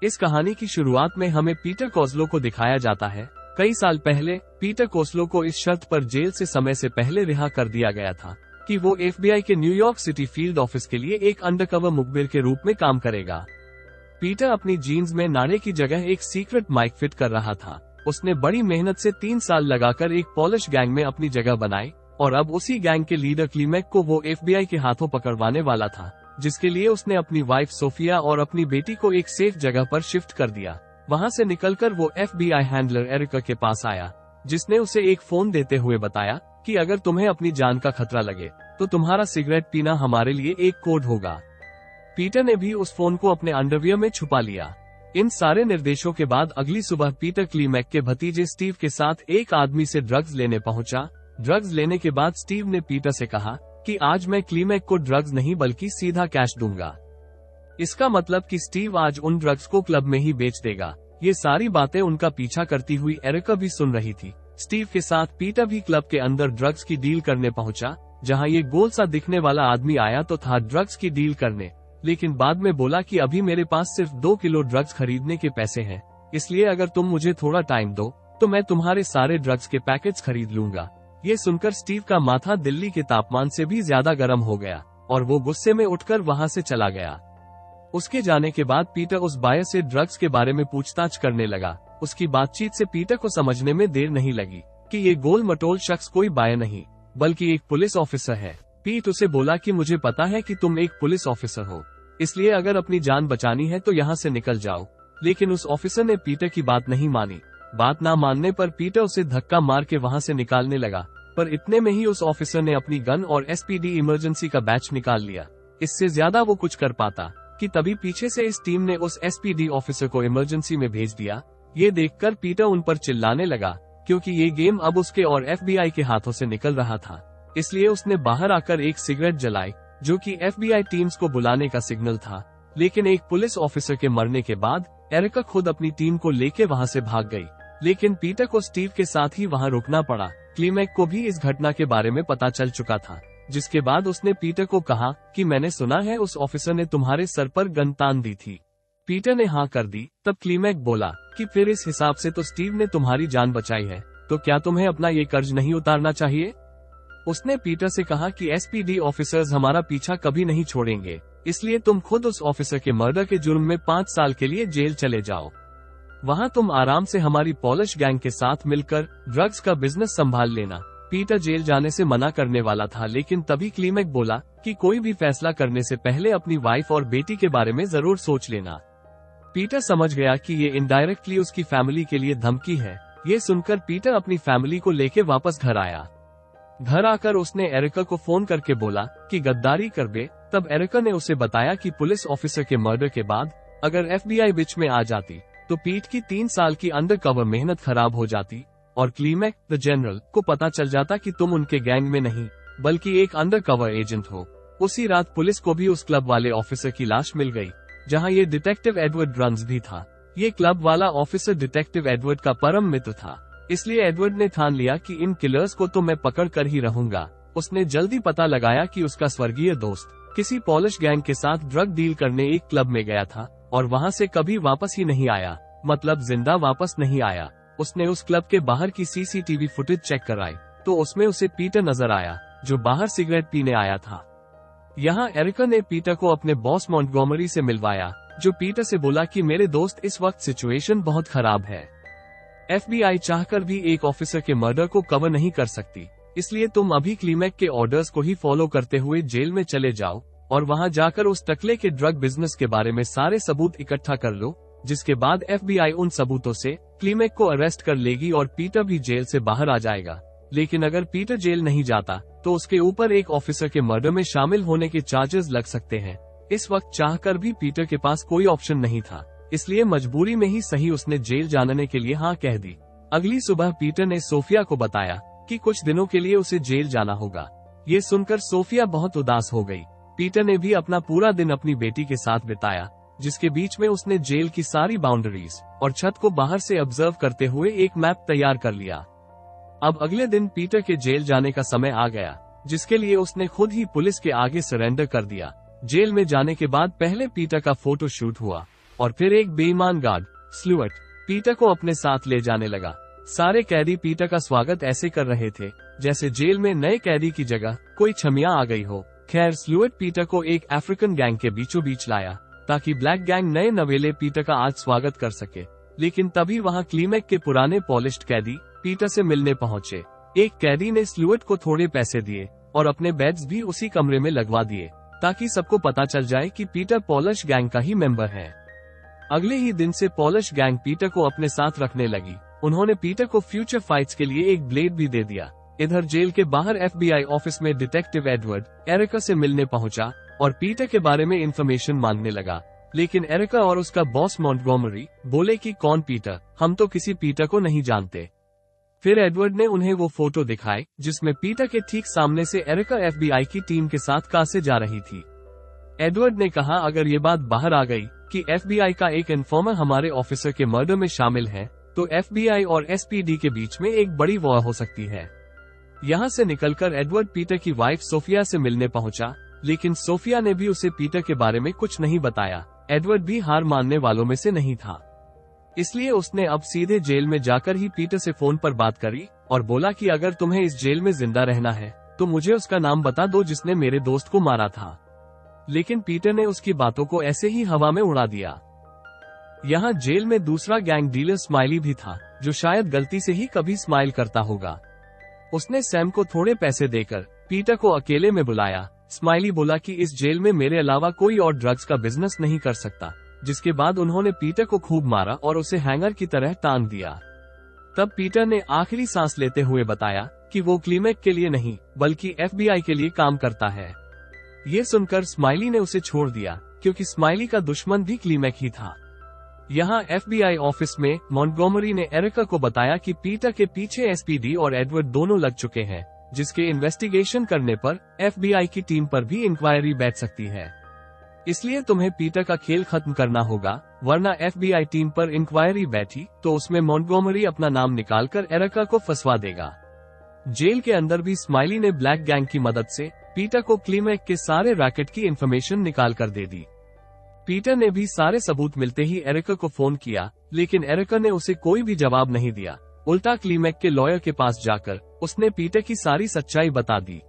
इस कहानी की शुरुआत में हमें पीटर कोस्लो को दिखाया जाता है। कई साल पहले पीटर कोस्लो को इस शर्त पर जेल से समय से पहले रिहा कर दिया गया था कि वो FBI के न्यूयॉर्क सिटी फील्ड ऑफिस के लिए एक अंडरकवर मुखबिर के रूप में काम करेगा। पीटर अपनी जीन्स में नारे की जगह एक सीक्रेट माइक फिट कर रहा था। उसने बड़ी मेहनत से 3 साल लगाकर एक पॉलिश गैंग में अपनी जगह बनाई और अब उसी गैंग के लीडर क्लीमेक को वो FBI के हाथों पकड़वाने वाला था, जिसके लिए उसने अपनी वाइफ सोफिया और अपनी बेटी को एक सेफ जगह पर शिफ्ट कर दिया। वहां से निकलकर वो FBI हैंडलर एरिका के पास आया, जिसने उसे एक फोन देते हुए बताया कि अगर तुम्हें अपनी जान का खतरा लगे तो तुम्हारा सिगरेट पीना हमारे लिए एक कोड होगा। पीटर ने भी उस फोन को अपने अंडरवियर में छुपा लिया। इन सारे निर्देशों के बाद अगली सुबह पीटर क्लीमेक के भतीजे स्टीव के साथ एक आदमी से ड्रग्स लेने पहुंचा। ड्रग्स लेने के बाद स्टीव ने पीटर से कहा कि आज मैं क्लीमेक को ड्रग्स नहीं बल्कि सीधा कैश दूंगा। इसका मतलब कि स्टीव आज उन ड्रग्स को क्लब में ही बेच देगा। ये सारी बातें उनका पीछा करती हुई एरिका भी सुन रही थी। स्टीव के साथ पीटर भी क्लब के अंदर ड्रग्स की डील करने पहुंचा। जहां ये गोल सा दिखने वाला आदमी आया तो था ड्रग्स की डील करने, लेकिन बाद में बोला कि अभी मेरे पास सिर्फ 2 किलो ड्रग्स खरीदने के पैसे हैं, इसलिए अगर तुम मुझे थोड़ा टाइम दो तो मैं तुम्हारे सारे ड्रग्स के पैकेट्स खरीद लूंगा। ये सुनकर स्टीव का माथा दिल्ली के तापमान से भी ज्यादा गर्म हो गया और वो गुस्से में उठकर वहां से चला गया। उसके जाने के बाद पीटर उस बायर से ड्रग्स के बारे में पूछताछ करने लगा। उसकी बातचीत से पीटर को समझने में देर नहीं लगी कि ये गोल मटोल शख्स कोई बायर नहीं बल्कि एक पुलिस ऑफिसर है। पीट उसे बोला कि मुझे पता है कि तुम एक पुलिस ऑफिसर हो, इसलिए अगर अपनी जान बचानी है तो यहाँ से निकल जाओ। लेकिन उस ऑफिसर ने पीटर की बात नहीं मानी। बात ना मानने पर पीटर उसे धक्का मार के वहाँ से निकालने लगा, पर इतने में ही उस ऑफिसर ने अपनी गन और SPD इमरजेंसी का बैच निकाल लिया। इससे ज्यादा वो कुछ कर पाता कि तभी पीछे से इस टीम ने उस SPD ऑफिसर को इमरजेंसी में भेज दिया। ये देखकर पीटर उन पर चिल्लाने लगा, क्योंकि ये गेम अब उसके और FBI के हाथों से निकल रहा था। इसलिए उसने बाहर आकर एक सिगरेट जलाई, जो कि FBI टीम्स को बुलाने का सिग्नल था। लेकिन एक पुलिस ऑफिसर के मरने के बाद एरिका खुद अपनी टीम को लेके वहां से भाग गई। लेकिन पीटर को स्टीव के साथ ही वहां रुकना पड़ा। क्लीमेक को भी इस घटना के बारे में पता चल चुका था, जिसके बाद उसने पीटर को कहा कि मैंने सुना है उस ऑफिसर ने तुम्हारे सर पर गन तान दी थी। पीटर ने हाँ कर दी। तब क्लीमेक बोला कि फिर इस हिसाब से तो स्टीव ने तुम्हारी जान बचाई है, तो क्या तुम्हें अपना ये कर्ज नहीं उतारना चाहिए? उसने पीटर से कहा कि SPD ऑफिसर्स हमारा पीछा कभी नहीं छोड़ेंगे, इसलिए तुम खुद उस ऑफिसर के मर्डर के जुर्म में 5 साल के लिए जेल चले जाओ। वहाँ तुम आराम से हमारी पॉलिश गैंग के साथ मिलकर ड्रग्स का बिजनेस संभाल लेना। पीटर जेल जाने से मना करने वाला था, लेकिन तभी क्लीमेक बोला कि कोई भी फैसला करने से पहले अपनी वाइफ और बेटी के बारे में जरूर सोच लेना। पीटर समझ गया कि ये इनडायरेक्टली उसकी फैमिली के लिए धमकी है। ये सुनकर पीटर अपनी फैमिली को लेके वापस घर आया। घर आकर उसने एरिका को फोन करके बोला कि गद्दारी कर बे। तब एरिका ने उसे बताया कि पुलिस ऑफिसर के मर्डर के बाद अगर FBI बीच में आ जाती तो पीट की 3 साल की अंडरकवर मेहनत खराब हो जाती और क्लीमेक द जनरल को पता चल जाता कि तुम उनके गैंग में नहीं बल्कि एक अंडरकवर एजेंट हो। उसी रात पुलिस को भी उस क्लब वाले ऑफिसर की लाश मिल गई, जहां ये डिटेक्टिव एडवर्ड रंस भी था। ये क्लब वाला ऑफिसर डिटेक्टिव एडवर्ड का परम मित्र था, इसलिए एडवर्ड ने ठान लिया कि इन किलर्स को तो मैं पकड़ कर ही रहूंगा। उसने जल्दी पता लगाया कि उसका स्वर्गीय दोस्त किसी पॉलिश गैंग के साथ ड्रग डील करने एक क्लब में गया था और वहां से कभी वापस ही नहीं आया, मतलब जिंदा वापस नहीं आया। उसने उस क्लब के बाहर की CCTV फुटेज चेक कराई तो उसमें उसे पीटर नजर आया, जो बाहर सिगरेट पीने आया था। यहाँ एरिका ने पीटर को अपने बॉस मॉन्टगोमरी से मिलवाया, जो पीटर से बोला कि मेरे दोस्त इस वक्त सिचुएशन बहुत खराब है। FBI चाहकर भी एक ऑफिसर के मर्डर को कवर नहीं कर सकती, इसलिए तुम अभी क्लीमेक के ऑर्डर्स को ही फॉलो करते हुए जेल में चले जाओ और वहां जाकर उस टकले के ड्रग बिजनेस के बारे में सारे सबूत इकट्ठा कर लो, जिसके बाद FBI उन सबूतों से क्लीमेक को अरेस्ट कर लेगी और पीटर भी जेल से बाहर आ जाएगा। लेकिन अगर पीटर जेल नहीं जाता तो उसके ऊपर एक ऑफिसर के मर्डर में शामिल होने के चार्जेस लग सकते हैं। इस वक्त चाहकर भी पीटर के पास कोई ऑप्शन नहीं था, इसलिए मजबूरी में ही सही उसने जेल जाने के लिए हाँ कह दी। अगली सुबह पीटर ने सोफिया को बताया कि कुछ दिनों के लिए उसे जेल जाना होगा। ये सुनकर सोफिया बहुत उदास हो गई। पीटर ने भी अपना पूरा दिन अपनी बेटी के साथ बिताया, जिसके बीच में उसने जेल की सारी बाउंड्रीज और छत को बाहर से ऑब्जर्व करते हुए एक मैप तैयार कर लिया। अब अगले दिन पीटर के जेल जाने का समय आ गया, जिसके लिए उसने खुद ही पुलिस के आगे सरेंडर कर दिया। जेल में जाने के बाद पहले पीटर का फोटो शूट हुआ। और फिर एक बेईमान गार्ड स्लुअट पीटर को अपने साथ ले जाने लगा। सारे कैदी पीटर का स्वागत ऐसे कर रहे थे जैसे जेल में नए कैदी की जगह कोई छमिया आ गई हो। खैर, स्लुअट पीटर को एक अफ्रीकन गैंग के बीचों बीच लाया ताकि ब्लैक गैंग नए नवेले पीटर का आज स्वागत कर सके। लेकिन तभी वहां क्लीमेक के पुराने पॉलिश्ड कैदी पीटर से मिलने पहुंचे। एक कैदी ने स्लुअट को थोड़े पैसे दिए और अपने बैड्स भी उसी कमरे में लगवा दिए ताकि सबको पता चल जाए कि पीटर पॉलिश गैंग का ही मेंबर है। अगले ही दिन से पॉलिश गैंग पीटर को अपने साथ रखने लगी। उन्होंने पीटर को फ्यूचर फाइट्स के लिए एक ब्लेड भी दे दिया। इधर जेल के बाहर FBI ऑफिस में डिटेक्टिव एडवर्ड एरिका से मिलने पहुंचा और पीटर के बारे में इंफॉर्मेशन मांगने लगा। लेकिन एरिका और उसका बॉस मॉन्टगोमरी बोले कि कौन पीटर, हम तो किसी पीटर को नहीं जानते। फिर एडवर्ड ने उन्हें वो फोटो दिखाए जिसमें पीटर के ठीक सामने से एरिका FBI की टीम के साथ कार से जा रही थी। एडवर्ड ने कहा, अगर ये बात बाहर आ गई कि FBI का एक इन्फॉर्मर हमारे ऑफिसर के मर्डर में शामिल है तो FBI और SPD के बीच में एक बड़ी वॉर हो सकती है। यहाँ से निकलकर एडवर्ड पीटर की वाइफ सोफिया से मिलने पहुंचा, लेकिन सोफिया ने भी उसे पीटर के बारे में कुछ नहीं बताया। एडवर्ड भी हार मानने वालों में से नहीं था, इसलिए उसने अब सीधे जेल में जाकर ही पीटर से फोन पर बात करी और बोला कि अगर तुम्हें इस जेल में जिंदा रहना है तो मुझे उसका नाम बता दो जिसने मेरे दोस्त को मारा था। लेकिन पीटर ने उसकी बातों को ऐसे ही हवा में उड़ा दिया। यहाँ जेल में दूसरा गैंग डीलर स्माइली भी था, जो शायद गलती से ही कभी स्माइल करता होगा। उसने सैम को थोड़े पैसे देकर पीटर को अकेले में बुलाया। स्माइली बोला कि इस जेल में मेरे अलावा कोई और ड्रग्स का बिजनेस नहीं कर सकता, जिसके बाद उन्होंने पीटर को खूब मारा और उसे हैंगर की तरह टांग दिया। तब पीटर ने आखिरी सांस लेते हुए बताया कि वो क्लीमेक के लिए नहीं बल्कि FBI के लिए काम करता है। ये सुनकर स्माइली ने उसे छोड़ दिया, क्योंकि स्माइली का दुश्मन भी क्लीमेक ही था। यहाँ FBI ऑफिस में मॉन्टगोमरी ने एरिका को बताया कि पीटर के पीछे SPD और एडवर्ड दोनों लग चुके हैं, जिसके इन्वेस्टिगेशन करने पर FBI की टीम पर भी इंक्वायरी बैठ सकती है। इसलिए तुम्हें पीटर का खेल खत्म करना होगा, वरना FBI टीम पर इंक्वायरी बैठी तो उसमें मॉन्टगोमरी अपना नाम निकालकर एरिका को फंसवा देगा। जेल के अंदर भी स्माइली ने ब्लैक गैंग की मदद से पीटर को क्लीमेक के सारे रैकेट की इंफॉर्मेशन निकाल कर दे दी। पीटर ने भी सारे सबूत मिलते ही एरिका को फोन किया, लेकिन एरिका ने उसे कोई भी जवाब नहीं दिया। उल्टा क्लीमेक के लॉयर के पास जाकर उसने पीटर की सारी सच्चाई बता दी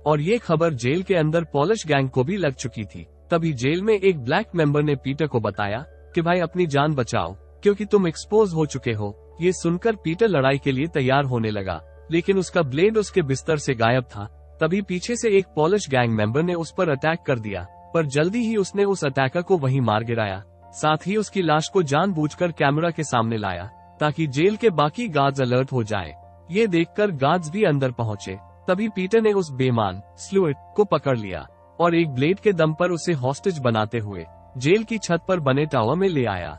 और ये खबर जेल के अंदर पॉलिश गैंग को भी लग चुकी थी। तभी जेल में एक ब्लैक मेंबर ने पीटर को बताया कि भाई अपनी जान बचाओ, क्योंकि तुम एक्सपोज हो चुके हो। ये सुनकर पीटर लड़ाई के लिए तैयार होने लगा, लेकिन उसका ब्लेड उसके बिस्तर से गायब था। तभी पीछे से एक पॉलिश गैंग मेंबर ने उस पर अटैक कर दिया, पर जल्दी ही उसने उस अटैकर को वहीं मार गिराया। साथ ही उसकी लाश को जानबूझकर कैमरा के सामने लाया ताकि जेल के बाकी गार्ड्स अलर्ट हो जाएं। ये देखकर गार्ड्स भी अंदर पहुंचे। तभी पीटर ने उस बेईमान स्लुअट को पकड़ लिया और एक ब्लेड के दम पर उसे हॉस्टेज बनाते हुए जेल की छत पर बने टावर में ले आया।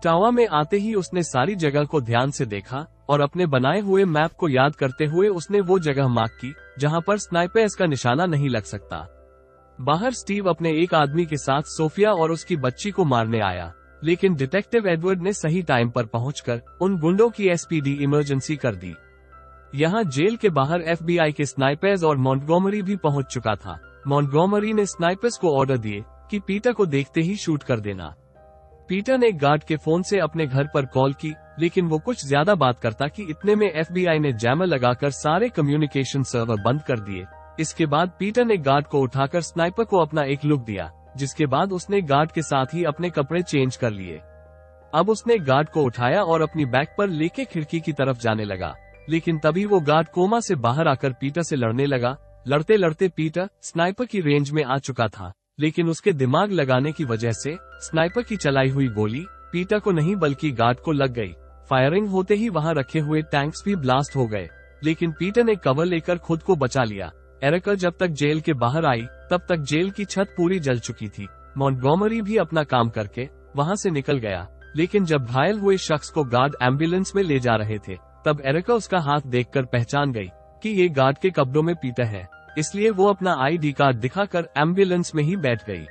टावर में आते ही उसने सारी जगह को ध्यान से देखा और अपने बनाए हुए मैप को याद करते हुए उसने वो जगह मार्क की जहां पर स्नाइपर्स का निशाना नहीं लग सकता। बाहर स्टीव अपने एक आदमी के साथ सोफिया और उसकी बच्ची को मारने आया, लेकिन डिटेक्टिव एडवर्ड ने सही टाइम पर पहुंचकर उन गुंडों की SPD इमरजेंसी कर दी। यहाँ जेल के बाहर FBI के स्नाइपर्स और मॉन्टगोमरी भी पहुंच चुका था। मॉन्टगोमरी ने स्नाइपर्स को ऑर्डर दिए कि पीटर को देखते ही शूट कर देना। पीटर ने गार्ड के फोन से अपने घर पर कॉल की, लेकिन वो कुछ ज्यादा बात करता कि इतने में FBI ने जैमर लगाकर सारे कम्युनिकेशन सर्वर बंद कर दिए। इसके बाद पीटर ने गार्ड को उठाकर स्नाइपर को अपना एक लुक दिया, जिसके बाद उसने गार्ड के साथ ही अपने कपड़े चेंज कर लिए। अब उसने गार्ड को उठाया और अपनी बैक पर लेके खिड़की की तरफ जाने लगा, लेकिन तभी वो गार्ड कोमा से बाहर आकर पीटर से लड़ने लगा। लड़ते लड़ते पीटर स्नाइपर की रेंज में आ चुका था, लेकिन उसके दिमाग लगाने की वजह से स्नाइपर की चलाई हुई गोली पीटर को नहीं बल्कि गार्ड को लग गई। फायरिंग होते ही वहां रखे हुए टैंक्स भी ब्लास्ट हो गए, लेकिन पीटर ने कवर लेकर खुद को बचा लिया। एरिका जब तक जेल के बाहर आई तब तक जेल की छत पूरी जल चुकी थी। मॉन्टगोमरी भी अपना काम करके वहां से निकल गया, लेकिन जब घायल हुए शख्स को गार्ड एम्बुलेंस में ले जा रहे थे तब एरिका उसका हाथ देखकर पहचान गई कि ये गार्ड के कपड़ों में पीटर है, इसलिए वो अपना ID कार्ड दिखाकर एम्बुलेंस में ही बैठ गई।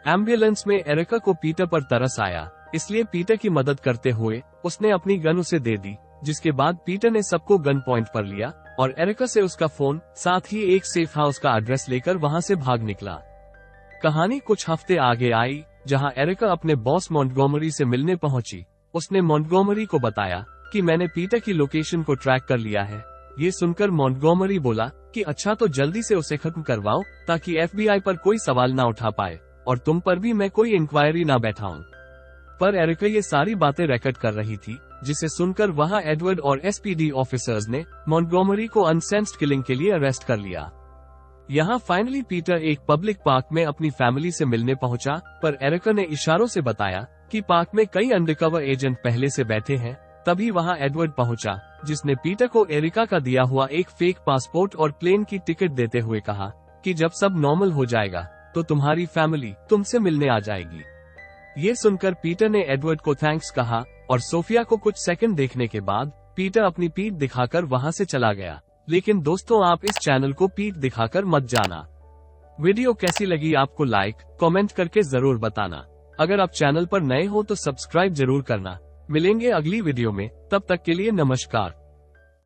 एम्बुलेंस में एरिका को पीटर पर तरस आया, इसलिए पीटर की मदद करते हुए उसने अपनी गन उसे दे दी, जिसके बाद पीटर ने सबको गन पॉइंट पर लिया और एरिका से उसका फोन साथ ही एक सेफ हाउस का एड्रेस लेकर वहां से भाग निकला। कहानी कुछ हफ्ते आगे आई, जहां एरिका अपने बॉस मॉन्टगोमरी से मिलने पहुंची। उसने मॉन्टगोमरी को बताया कि मैंने पीटर की लोकेशन को ट्रैक कर लिया है। ये सुनकर मॉन्टगोमरी बोला कि अच्छा, तो जल्दी से उसे खत्म करवाओ ताकि एफबीआई पर कोई सवाल ना उठा पाए और तुम पर भी मैं कोई इंक्वायरी ना बैठाऊं। पर एरिका ये सारी बातें रिकॉर्ड कर रही थी, जिसे सुनकर वहां एडवर्ड और एसपीडी ऑफिसर्स ने मॉन्टगोमरी को अनसेंस्ड किलिंग के लिए अरेस्ट कर लिया। यहाँ फाइनली पीटर एक पब्लिक पार्क में अपनी फैमिली से मिलने पहुंचा, पर एरिका ने इशारों से बताया कि पार्क में कई अंडरकवर एजेंट पहले से बैठे हैं। तभी वहां एडवर्ड पहुंचा, जिसने पीटर को एरिका का दिया हुआ एक फेक पासपोर्ट और प्लेन की टिकट देते हुए कहा कि जब सब नॉर्मल हो जाएगा तो तुम्हारी फैमिली तुमसे मिलने आ जाएगी। ये सुनकर पीटर ने एडवर्ड को थैंक्स कहा और सोफिया को कुछ सेकंड देखने के बाद पीटर अपनी पीठ दिखाकर वहां से चला गया। लेकिन दोस्तों, आप इस चैनल को पीठ दिखाकर मत जाना। वीडियो कैसी लगी आपको लाइक कमेंट करके जरूर बताना। अगर आप चैनल पर नए हो तो सब्सक्राइब जरूर करना। मिलेंगे अगली वीडियो में, तब तक के लिए नमस्कार।